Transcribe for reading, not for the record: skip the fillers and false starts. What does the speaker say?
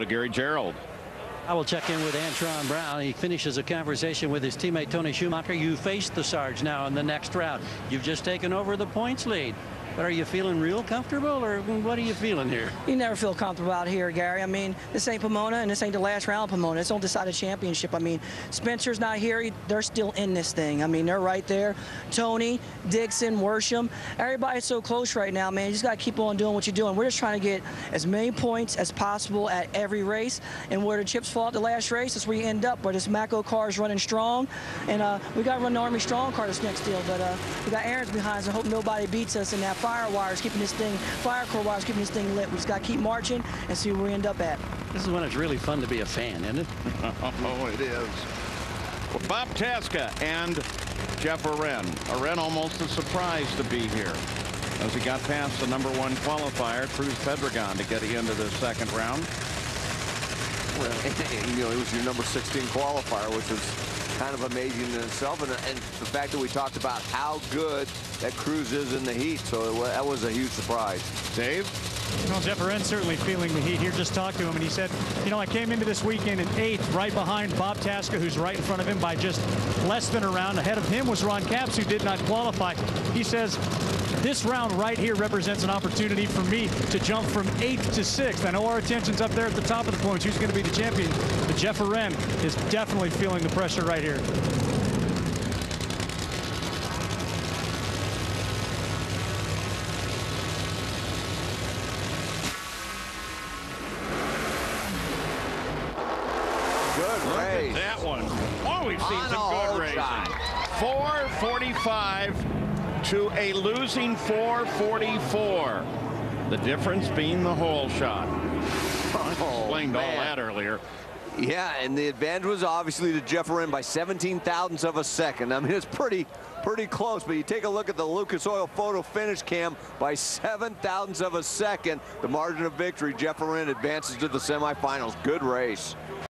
to Gary Gerald. I will check in with Antron Brown. He finishes a conversation with his teammate Tony Schumacher. You faced the Sarge now in the next round. You've just taken over the points lead. But are you feeling real comfortable, or what are you feeling here? You never feel comfortable out here, Gary. I mean, this ain't Pomona, and this ain't the last round of Pomona. It's don't decide a championship. I mean, Spencer's not here. They're still in this thing. I mean, they're right there. Tony, Dixon, Worsham, everybody's so close right now, man. You just got to keep on doing what you're doing. We're just trying to get as many points as possible at every race, and where the chips fall at the last race, that's where you end up. But this Mako car is running strong, and we got to run the Army Strong car this next deal. But we got Arend behind us. I hope nobody beats us in that fire core wires keeping this thing lit. We just got to keep marching and see where we end up at. This is when it's really fun to be a fan, isn't it? Oh, it is. Well, Bob Tasca and Jeff Arend. Arend almost a surprise to be here as he got past the #1 qualifier, Cruz Pedregon, to get into the second round. Well, you know, it was your number 16 qualifier, which was kind of amazing in itself, and the fact that we talked about how good that Cruz is in the heat, so that was a huge surprise. Dave? Well, Jeff Arend certainly feeling the heat here. Just talked to him, and he said, you know, I came into this weekend in 8th, right behind Bob Tasca, who's right in front of him by just less than a round. Ahead of him was Ron Capps, who did not qualify. He says, this round right here represents an opportunity for me to jump from 8th to 6th. I know our attention's up there at the top of the points. Who's going to be the champion? But Jeff Arend is definitely feeling the pressure right here. Good race. That one. Oh, we've seen some good racing. 4:45 to a losing 4:44. The difference being the hole shot. Explained all that earlier. Yeah, and the advantage was obviously to Jeff Arend by 17 thousandths of a second. I mean, it's pretty close, but you take a look at the Lucas Oil photo finish cam by 7 thousandths of a second. The margin of victory, Jeff Arend advances to the semifinals. Good race.